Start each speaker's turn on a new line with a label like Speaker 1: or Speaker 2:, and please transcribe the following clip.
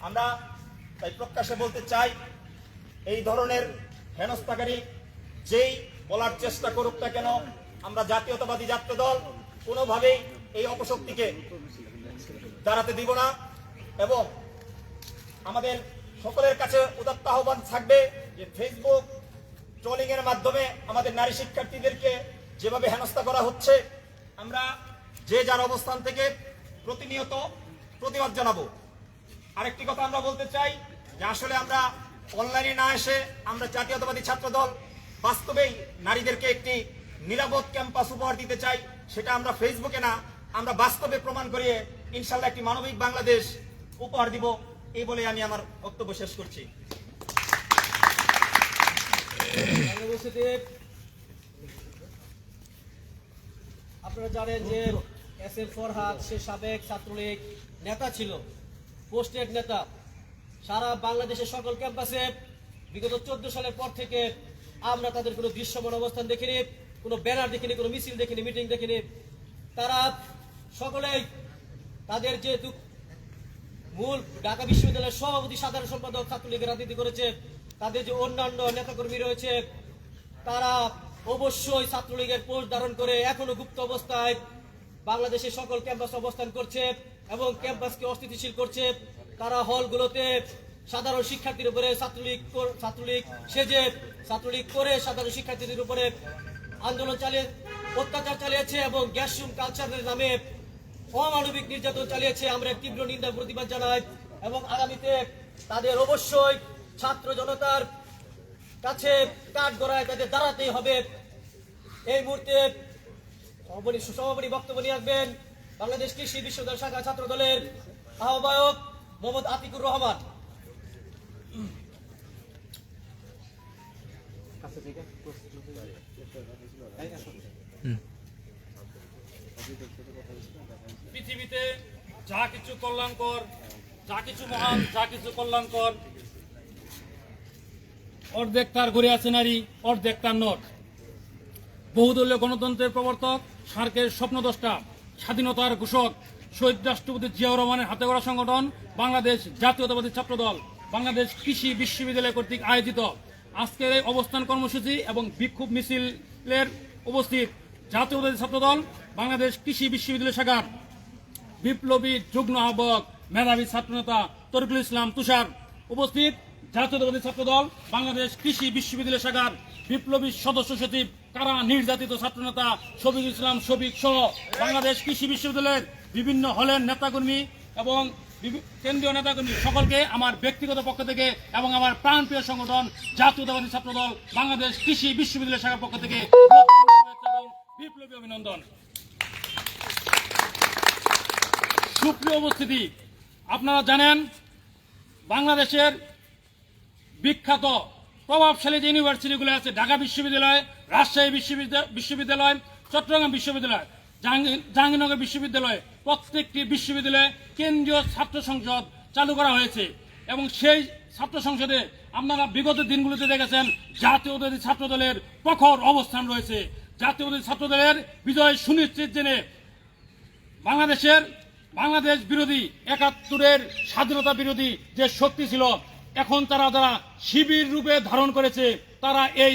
Speaker 1: আমরা তাই প্রকাশ্যে বলতে চাই, এই ধরনের হেনস্থাকারী যেই বলার চেষ্টা করুক না কেন, আমরা জাতীয়তাবাদী ছাত্র দল কোনোভাবেই এই অপশক্তিকে দাঁড়াতে দিব না। এবং আমাদের সকলের কাছে উদাত্ত আহ্বান থাকবে যে ফেসবুক ট্রোলিং এর মাধ্যমে আমাদের নারী শিক্ষার্থীদেরকে যেভাবে হেনস্থা করা হচ্ছে, আমরা যে যার অবস্থান থেকে প্রতিনিয়ত প্রতিবাদ জানাবো। আরেকটি কথা আমরা বলতে চাই যে আসলে আমরা অনলাইনে না এসে আমরা জাতীয়তাবাদী ছাত্র দল বাস্তবেই নারীদেরকে একটি নিরাপদ ক্যাম্পাস উপহার দিতে চাই। সেটা আমরা ফেসবুকে না, আমরা বাস্তবে প্রমাণ করিয়ে ইনশাল্লাহ একটি মানবিক বাংলাদেশ উপহার দিব। এই বলে আমি আমার বক্তব্য শেষ করছি।
Speaker 2: আপনারা জানেন যে এস এম ফরহাদ সে সাবেক ছাত্রলীগ নেতা ছিল, পোস্টেড নেতা। সারা বাংলাদেশের সকল ক্যাম্পাসে বিগত 14 সালের পর থেকে আমরা তাদের কোনো দৃশ্যমান অবস্থান দেখিনি, কোনো ব্যানার দেখিনি, কোনো মিছিল দেখিনি, মিটিং দেখিনি। তারা সকলেই তাদের যেহেতু মূল ঢাকা বিশ্ববিদ্যালয়ের সভাপতি, সাধারণ সম্পাদক ছাত্রলীগের রাজনীতি করেছে, তাদের যে অন্যান্য নেতাকর্মী রয়েছে তারা অবশ্যই ছাত্রলীগের পোস্ট ধারণ করে এখনো গুপ্ত অবস্থায় বাংলাদেশের সকল ক্যাম্পাসে অবস্থান করছে এবং ক্যাম্পাসকে অস্থিতিশীল করছে। তারা হলগুলোতে সাধারণ শিক্ষার্থীর উপরে ছাত্রলীগ সেজে ছাত্রলীগ করে সাধারণ শিক্ষার্থীদের উপরে আন্দোলন চালিয়ে অত্যাচার চালিয়েছে এবং গ্যাসরুম কালচারের নামে অমানবিক নির্যাতন চালিয়েছে। আমরা তীব্র নিন্দা প্রতিবাদ জানাই এবং আগামীতে তাদের অবশ্যই ছাত্র জনতার কাছে কাঠগড়ায় তাদের দাঁড়াতেই হবে। এই মুহূর্তে সভাপতি বক্তব্য নিয়ে আসবেন বাংলাদেশ কৃষি বিশ্ববিদ্যালয় শাখা ছাত্র দলের আহ্বায়ক মোহাম্মদ আতিকুর রহমান।
Speaker 3: পৃথিবীতে যা কিছু কল্যাণকর, যা কিছু মহান, যা কিছু কল্যাণকর, অর্ধেক তার ঘুরে আছে নারী, অর্ধেক তার নট। বহুদলীয় গণতন্ত্রের প্রবর্তক, সার্কের স্বপ্নদ্রষ্টা, স্বাধীনতার ঘোষক শহীদ রাষ্ট্রপতি জিয়াউর রহমানের হাতে গড়া সংগঠন বাংলাদেশ জাতীয়তাবাদী ছাত্র দল বাংলাদেশ কৃষি বিশ্ববিদ্যালয় কর্তৃক আয়োজিত আজকের এই অবস্থান কর্মসূচি এবং বিক্ষোভ মিছিলের উপস্থিত জাতীয়তাবাদী ছাত্র দল বাংলাদেশ কৃষি বিশ্ববিদ্যালয় শাখার বিপ্লবী যুগ্ম আহ্বায়ক মেধাবী ছাত্রনেতা তরিকুল ইসলাম তুষার, উপস্থিত জাতীয়তাবাদী ছাত্র দল বাংলাদেশ কৃষি বিশ্ববিদ্যালয় শাখার বিপ্লবী সদস্য সচিব কারা নির্যাতিত ছাত্রনেতা শফিকুল ইসলাম শফিক সহ বাংলাদেশ কৃষি বিশ্ববিদ্যালয়ের বিভিন্ন হলের নেতাকর্মী এবং কেন্দ্রীয় নেতাকর্মী সকলকে আমার ব্যক্তিগত পক্ষ থেকে এবং আমার প্রাণপ্রিয় সংগঠন জাতীয়তাবাদী ছাত্র দল বাংলাদেশ কৃষি বিশ্ববিদ্যালয় শাখার পক্ষ থেকে বিপ্লবী অভিনন্দন। সুপ্রিয় উপস্থিতি, আপনারা জানেন বাংলাদেশের বিখ্যাত প্রভাবশালী যে ইউনিভার্সিটিগুলো আছে, ঢাকা বিশ্ববিদ্যালয়, রাজশাহী বিশ্ববিদ্যালয়, চট্টগ্রাম বিশ্ববিদ্যালয়, জাহাঙ্গীরনগর বিশ্ববিদ্যালয়, প্রত্যেকটি বিশ্ববিদ্যালয়ে কেন্দ্রীয় ছাত্র সংসদ চালু করা হয়েছে এবং সেই ছাত্র সংসদে আপনারা বিগত দিনগুলোতে দেখেছেন জাতীয়তাবাদী ছাত্র দলের প্রখর অবস্থান রয়েছে। জাতীয়তাবাদী ছাত্র দলের বিজয় সুনিশ্চিত জেনে বাংলাদেশ বিরোধী ৭১-এর স্বাধীনতা বিরোধী যে শক্তি ছিল, এখন তারা যারা শিবির রূপে ধারণ করেছে, তারা এই